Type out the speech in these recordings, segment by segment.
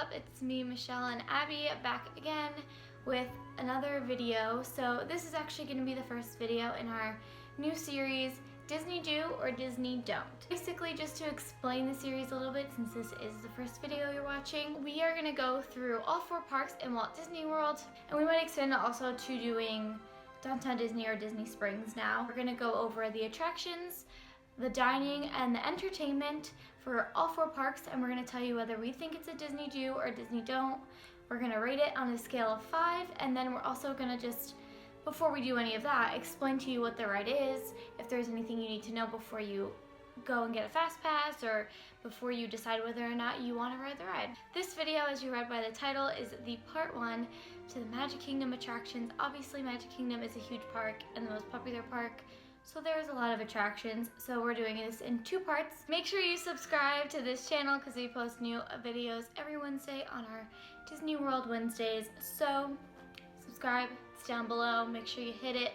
up? It's me, Michelle and Abby, back again with another video. So this is actually going to be the first video in our new series, Disney Do or Disney Don't. Basically, just to explain the series a little bit, since this is the first video you're watching, we are going to go through all 4 parks in Walt Disney World, and we might extend also to doing Downtown Disney or Disney Springs now. We're going to go over the attractions, the dining, and the entertainment for all 4 parks, and we're going to tell you whether we think it's a Disney Do or Disney Don't. We're going to rate it on a scale of 5, and then we're also going to just, before we do any of that, explain to you what the ride is, if there's anything you need to know before you go and get a fast pass or before you decide whether or not you want to ride the ride. This video, as you read by the title, is the part 1 to the Magic Kingdom attractions. Obviously, Magic Kingdom is a huge park and the most popular park, so there's a lot of attractions, so we're doing this in 2 parts. Make sure you subscribe to this channel because we post new videos every Wednesday on our Disney World Wednesdays, so subscribe, it's down below, make sure you hit it.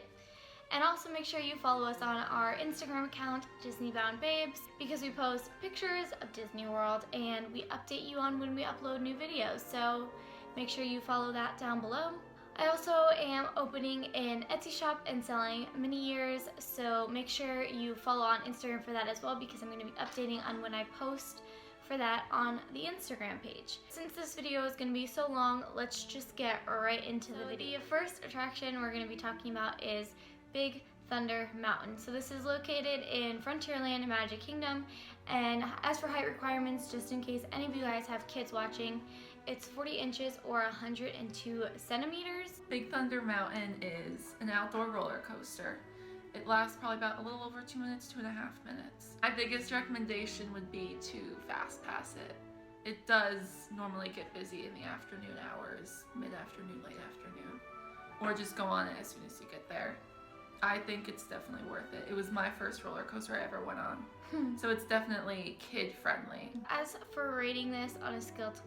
And also make sure you follow us on our Instagram account, Disney Bound Babes, because we post pictures of Disney World and we update you on when we upload new videos, so make sure you follow that down below. I also am opening an Etsy shop and selling mini ears, so make sure you follow on Instagram for that as well, because I'm going to be updating on when I post for that on the Instagram page. Since this video is going to be so long, let's just get right into the video. The first attraction we're going to be talking about is Big Thunder Mountain. So this is located in Frontierland Magic Kingdom, and as for height requirements, just in case any of you guys have kids watching, it's 40 inches or 102 centimeters. Big Thunder Mountain is an outdoor roller coaster. It lasts probably about a little over 2 minutes, 2.5 minutes. My biggest recommendation would be to fast pass it. It does normally get busy in the afternoon hours, mid-afternoon, late afternoon, or just go on it as soon as you get there. I think it's definitely worth it. It was my first roller coaster I ever went on. So it's definitely kid friendly. As for rating this on a scale to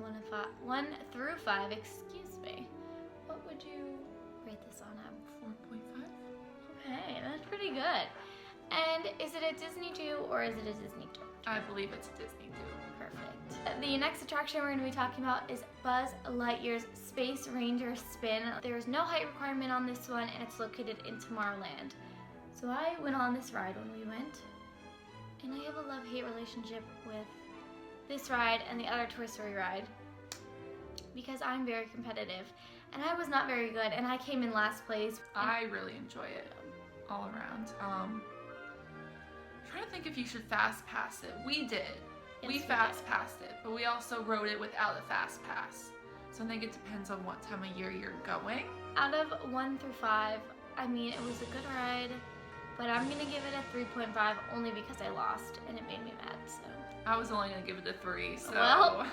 1 through 5, excuse me, what would you rate this on at? 4.5. Okay, that's pretty good. And is it a Disney Do or is it a Disney Don't? I believe it's a Disney Do. Perfect. The next attraction we're going to be talking about is Buzz Lightyear's Space Ranger Spin. There is no height requirement on this one, and it's located in Tomorrowland. So I went on this ride when we went, and I have a love-hate relationship with this ride and the other Toy Story ride because I'm very competitive, and I was not very good, and I came in last place. I really enjoy it all around. I'm trying to think if you should fast pass it. We did. Yes, we fast passed it, but we also rode it without a fast pass. So I think it depends on what time of year you're going. Out of 1 through 5, I mean, it was a good ride, but I'm gonna give it a 3.5 only because I lost and it made me mad, so. I was only gonna give it a 3, so. Well,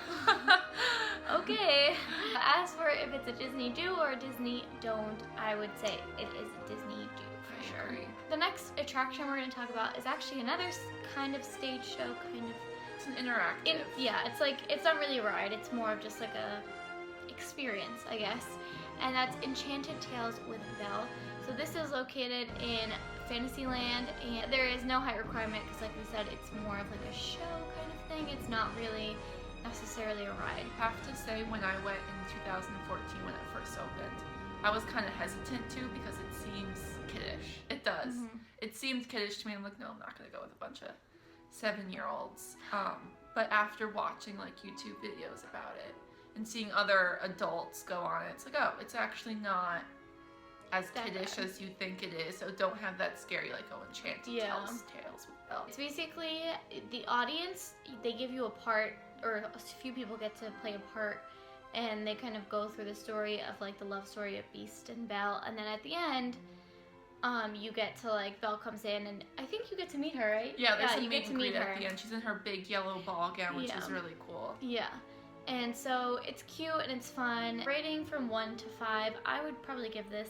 okay. As for if it's a Disney Do or a Disney Don't, I would say it is a Disney Do for sure. Agree. The next attraction we're gonna talk about is actually another kind of stage show, kind of. It's an interactive. Yeah, it's like, it's not really a ride, it's more of just like a experience, I guess. And that's Enchanted Tales with Belle. So this is located in Fantasyland, and there is no height requirement because, like we said, it's more of like a show kind of thing. It's not really necessarily a ride. I have to say, when I went in 2014 when it first opened, I was kind of hesitant too because it seems kiddish. It does. It seemed kiddish to me. I'm like, no, I'm not gonna go with a bunch of 7-year-olds. But after watching like YouTube videos about it and seeing other adults go on it, it's like, oh, it's actually not as kiddish as you think it is, so don't have that scary, like, oh, Enchanted Tales with Belle. It's basically the audience, they give you a part, or a few people get to play a part, and they kind of go through the story of like the love story of Beast and Belle, and then at the end, you get to, like, Belle comes in, and I think you get to meet her, right? Yeah, there's you get to meet her at the end. She's in her big yellow ball gown, which is really cool. Yeah. And so it's cute and it's fun. Rating from 1 to 5, I would probably give this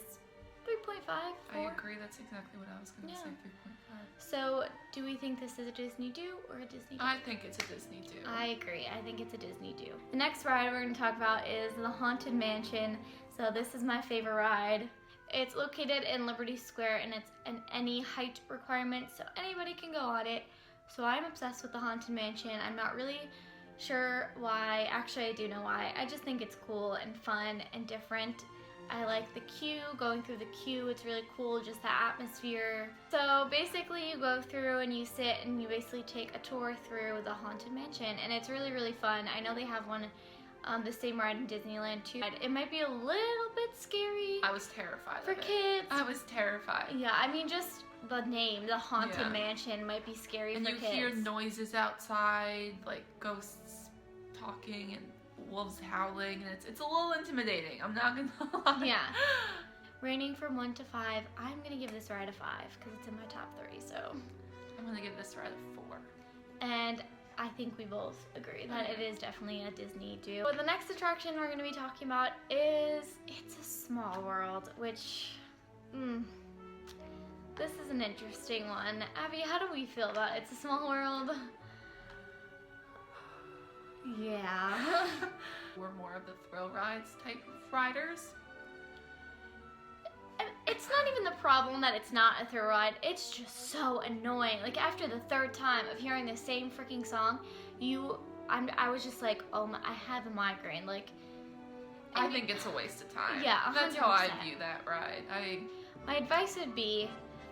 3.5. I agree. That's exactly what I was going to say, 3.5. So do we think this is a Disney Do or a Disney Don't? I think it's a Disney Do. I agree. I think it's a Disney Do. The next ride we're going to talk about is the Haunted Mansion. So this is my favorite ride. It's located in Liberty Square, and it's an any height requirement, so anybody can go on it. So I'm obsessed with the Haunted Mansion. I'm not really sure why. Actually, I do know why. I just think it's cool and fun and different. I like the queue, going through the queue. It's really cool, just the atmosphere. So basically you go through and you sit and you basically take a tour through the Haunted Mansion, and it's really, really fun. I know they have one, the same ride in Disneyland too. It might be a little bit scary. I was terrified for of it. kids. I was terrified. Yeah, I mean, just the name, the Haunted Yeah. Mansion, might be scary And for you kids. hear noises outside, like ghosts talking and wolves howling, and it's a little intimidating. I'm not gonna lie. Yeah. Rating from 1 to 5, I'm gonna give this ride a 5 because it's in my top 3. So, I'm gonna give this ride a 4. and I think we both agree that it is definitely a Disney do. Well, the next attraction we're gonna be talking about is It's a Small World, which, this is an interesting one. Abby, how do we feel about It's a Small World? Yeah. We're more of the thrill rides type of riders. And it's not even the problem that it's not a thrill ride. It's just so annoying. Like after the third time of hearing the same freaking song, I was just like, oh my, I have a migraine. Like, I think it's a waste of time. Yeah, That's how I 100%. view that ride. My advice would be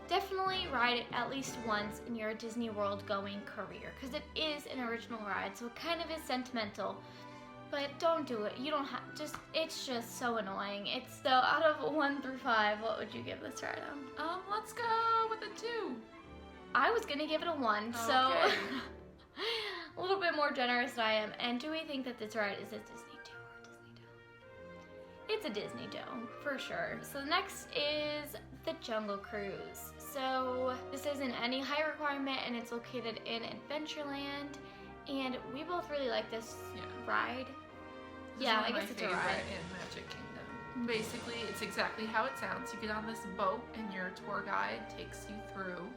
definitely ride it at least once in your Disney World going career, because it is an original ride, so it kind of is sentimental. But don't do it. You don't have it's just so annoying. It's so out of 1 through 5, what would you give this ride on? Let's go with a 2. I was gonna give it a 1, so Okay. a little bit more generous than I am. And do we think that this ride is a Disney Dome or a Disney Dome? It's a Disney Dome, for sure. So the next is the Jungle Cruise. So this isn't any height requirement, and it's located in Adventureland. And we both really like this ride. This Yeah, is one I of my guess it's a favorite ride. in Magic Kingdom. Basically, it's exactly how it sounds. You get on this boat, and your tour guide takes you through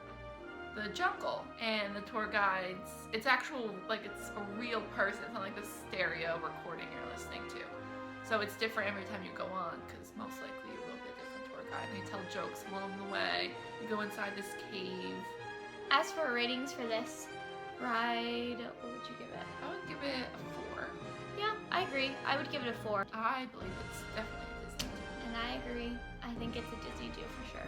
the jungle. And the tour guides, it's actual, like it's a real person. It's not like the stereo recording you're listening to. So it's different every time you go on, because most likely you will be a different tour guide. And you tell jokes along the way. You go inside this cave. As for ratings for this ride, what would you give it? I would give it a 4. Yeah, I agree. I would give it a 4. I believe it's definitely a Disney Dome. And I agree. I think it's a Disney do for sure.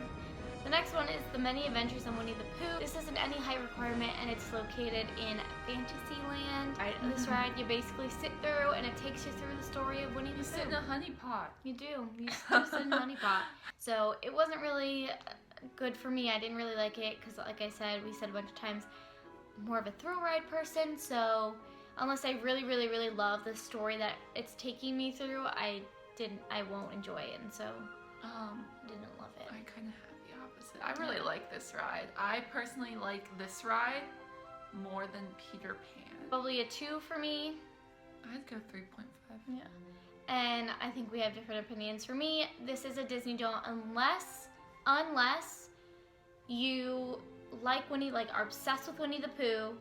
The next one is The Many Adventures of Winnie the Pooh. This isn't any height requirement, and it's located in Fantasyland. This ride, you basically sit through, and it takes you through the story of Winnie the You Pooh. sit in a honey pot. You do. You sit in a honey pot. So it wasn't really good for me. I didn't really like it because, like I said, we said a bunch of times, more of a thrill ride person. So unless I really, really, really love the story that it's taking me through, I won't enjoy it. And so I didn't love it. I kind of have the opposite. I really like this ride. I personally like this ride more than Peter Pan. Probably a 2 for me. I'd go 3.5. Yeah. And I think we have different opinions. For me, this is a Disney Dome unless you like Winnie, like are obsessed with Winnie the Pooh,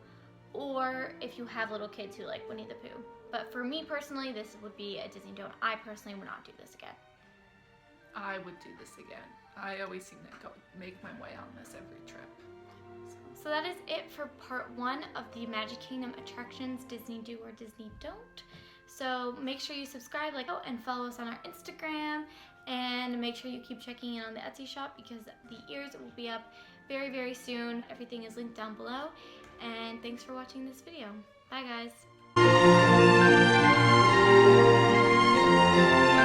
or if you have little kids who like Winnie the Pooh. But for me personally, this would be a Disney Dome. I personally would not do this again. I would do this again. I always seem to make my way on this every trip. So that is it for part 1 of the Magic Kingdom attractions, Disney Do or Disney Don't. So make sure you subscribe, and follow us on our Instagram, and make sure you keep checking in on the Etsy shop because the ears will be up very, very soon. Everything is linked down below. And thanks for watching this video. Bye, guys.